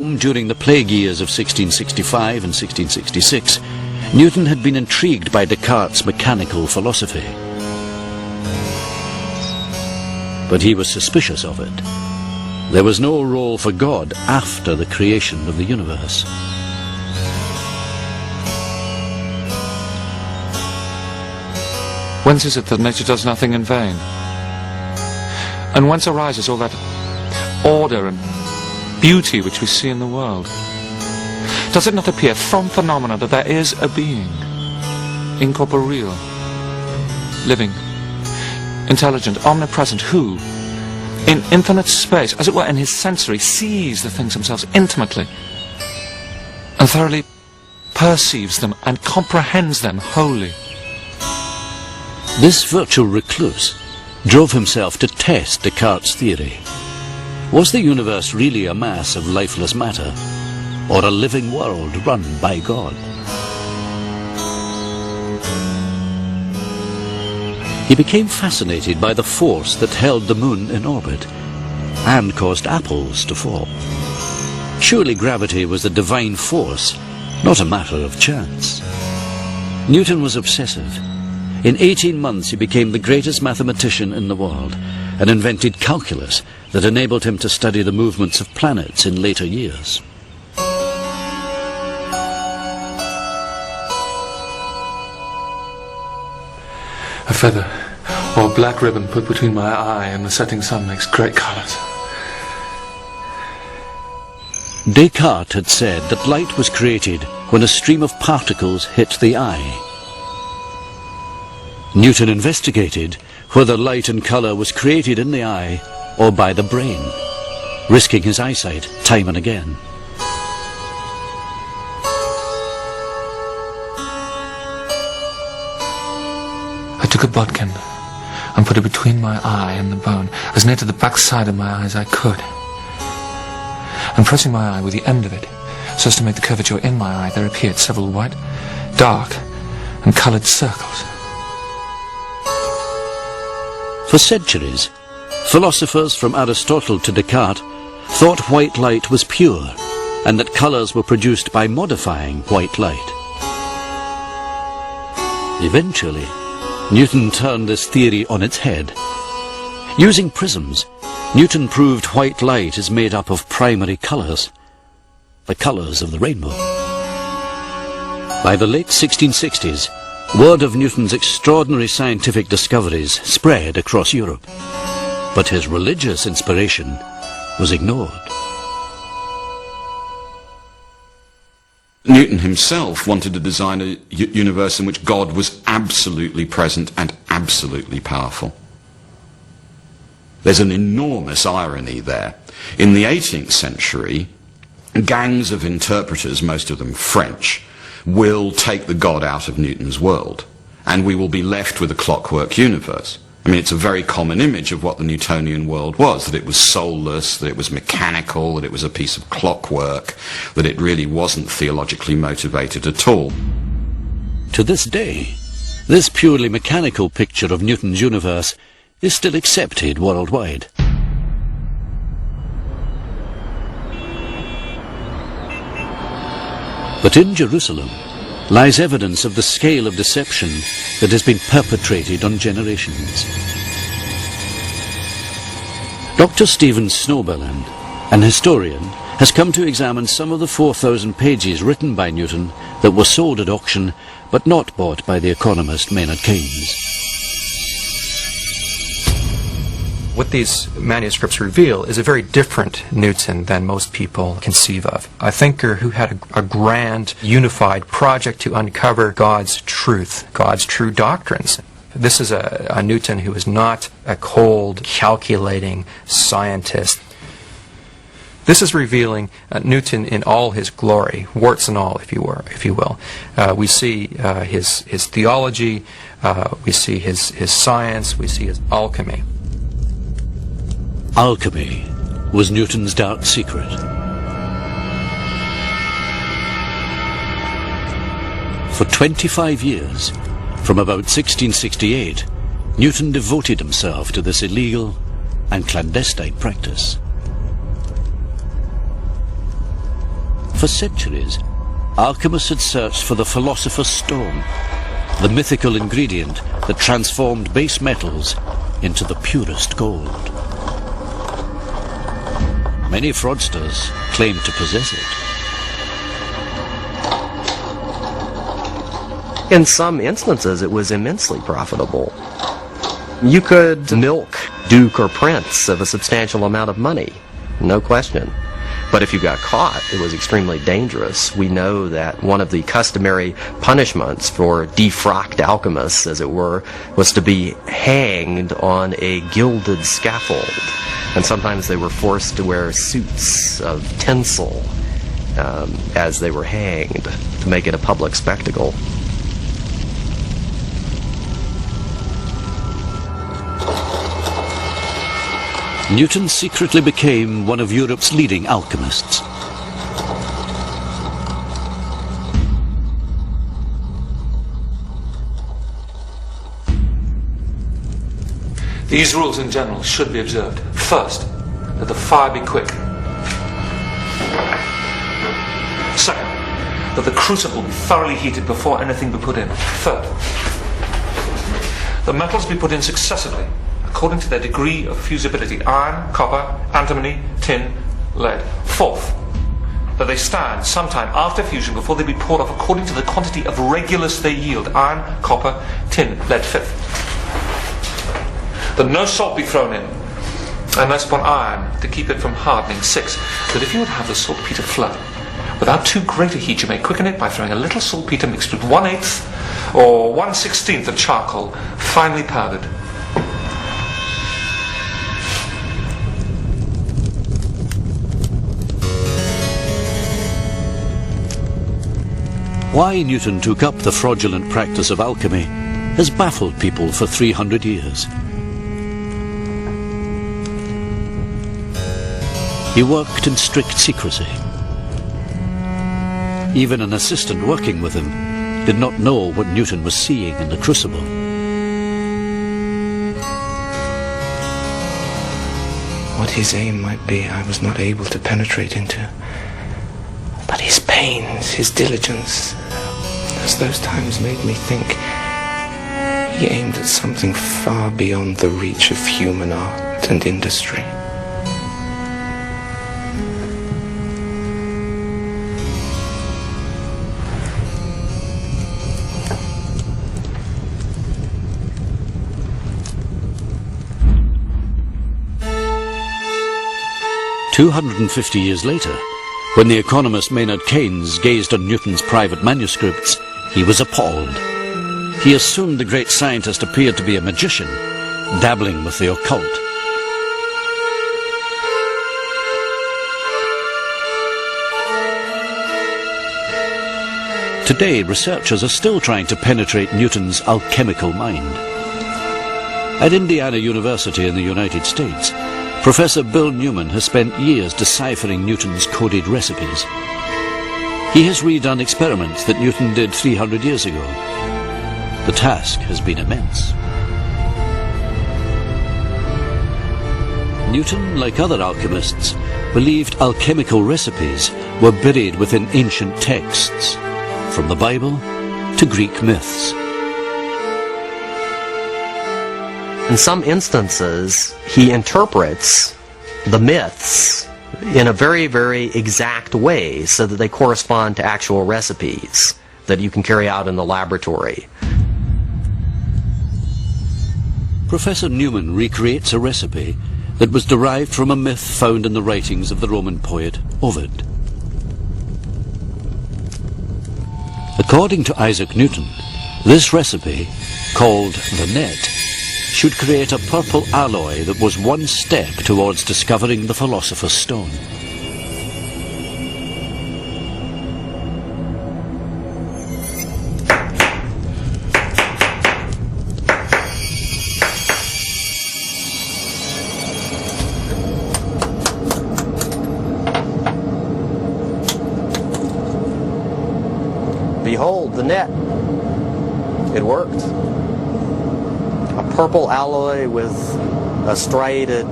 During the plague years of 1665 and 1666, Newton had been intrigued by Descartes' mechanical philosophy. But he was suspicious of it. There was no role for God after the creation of the universe. Whence is it that nature does nothing in vain? And whence arises all that order and beauty which we see in the world? Does it not appear from phenomena that there is a being, incorporeal, living, intelligent, omnipresent, who, in infinite space, as it were in his sensory, sees the things themselves intimately and thoroughly perceives them and comprehends them wholly? This virtual recluse drove himself to test Descartes' theory. Was the universe really a mass of lifeless matter, or a living world run by God? He became fascinated by the force that held the moon in orbit and caused apples to fall. Surely gravity was a divine force, not a matter of chance. Newton was obsessive. In 18 months he became the greatest mathematician in the world and invented calculus that enabled him to study the movements of planets in later years. A feather or a black ribbon put between my eye and the setting sun makes great colours. Descartes had said that light was created when a stream of particles hit the eye. Newton investigated whether light and colour was created in the eye or by the brain, risking his eyesight time and again. I took a bodkin and put it between my eye and the bone, as near to the back side of my eye as I could. And pressing my eye with the end of it, so as to make the curvature in my eye, there appeared several white, dark, and coloured circles. For centuries, philosophers from Aristotle to Descartes thought white light was pure and that colours were produced by modifying white light. Eventually, Newton turned this theory on its head. Using prisms, Newton proved white light is made up of primary colours, the colours of the rainbow. By the late 1660s, word of Newton's extraordinary scientific discoveries spread across Europe, but his religious inspiration was ignored. Newton himself wanted to design a universe in which God was absolutely present and absolutely powerful. There's an enormous irony there. In the 18th century, gangs of interpreters, most of them French, will take the God out of Newton's world, and we will be left with a clockwork universe. I mean, it's a very common image of what the Newtonian world was, that it was soulless, that it was mechanical, that it was a piece of clockwork, that it really wasn't theologically motivated at all. To this day, this purely mechanical picture of Newton's universe is still accepted worldwide. But in Jerusalem lies evidence of the scale of deception that has been perpetrated on generations. Dr. Stephen Snowbelland, an historian, has come to examine some of the 4,000 pages written by Newton that were sold at auction but not bought by the economist Maynard Keynes. What these manuscripts reveal is a very different Newton than most people conceive of. A thinker who had a grand, unified project to uncover God's truth, God's true doctrines. This is a Newton who is not a cold, calculating scientist. This is revealing Newton in all his glory, warts and all, if you will. We see his theology, we see his science, we see his alchemy. Alchemy was Newton's dark secret. For 25 years, from about 1668, Newton devoted himself to this illegal and clandestine practice. For centuries, alchemists had searched for the philosopher's stone, the mythical ingredient that transformed base metals into the purest gold. Many fraudsters claimed to possess it. In some instances, it was immensely profitable. You could milk Duke or Prince of a substantial amount of money, no question. But if you got caught, it was extremely dangerous. We know that one of the customary punishments for defrocked alchemists, as it were, was to be hanged on a gilded scaffold. And sometimes they were forced to wear suits of tinsel as they were hanged to make it a public spectacle. Newton secretly became one of Europe's leading alchemists. These rules in general should be observed. First, that the fire be quick. Second, that the crucible be thoroughly heated before anything be put in. Third, the metals be put in successively, according to their degree of fusibility: iron, copper, antimony, tin, lead. Fourth, that they stand some time after fusion before they be poured off according to the quantity of regulus they yield: iron, copper, tin, lead. Fifth, that no salt be thrown in, unless upon iron, to keep it from hardening. Sixth, that if you would have the saltpeter flow, without too great a heat, you may quicken it by throwing a little saltpeter mixed with 1/8 or 1/16 of charcoal, finely powdered. Why Newton took up the fraudulent practice of alchemy has baffled people for 300 years. He worked in strict secrecy. Even an assistant working with him did not know what Newton was seeing in the crucible. What his aim might be, I was not able to penetrate into. But his pains, his diligence, as those times made me think, he aimed at something far beyond the reach of human art and industry. "250 years later, when the economist Maynard Keynes gazed on Newton's private manuscripts, he was appalled. He assumed the great scientist appeared to be a magician, dabbling with the occult. Today, researchers are still trying to penetrate Newton's alchemical mind. At Indiana University in the United States, Professor Bill Newman has spent years deciphering Newton's coded recipes. He has redone experiments that Newton did 300 years ago. The task has been immense. Newton, like other alchemists, believed alchemical recipes were buried within ancient texts, from the Bible to Greek myths. In some instances, he interprets the myths in a very, very exact way so that they correspond to actual recipes that you can carry out in the laboratory. Professor Newman recreates a recipe that was derived from a myth found in the writings of the Roman poet Ovid. According to Isaac Newton, this recipe, called the net, should create a purple alloy that was one step towards discovering the philosopher's stone. Behold, the net. It worked. A purple alloy with a striated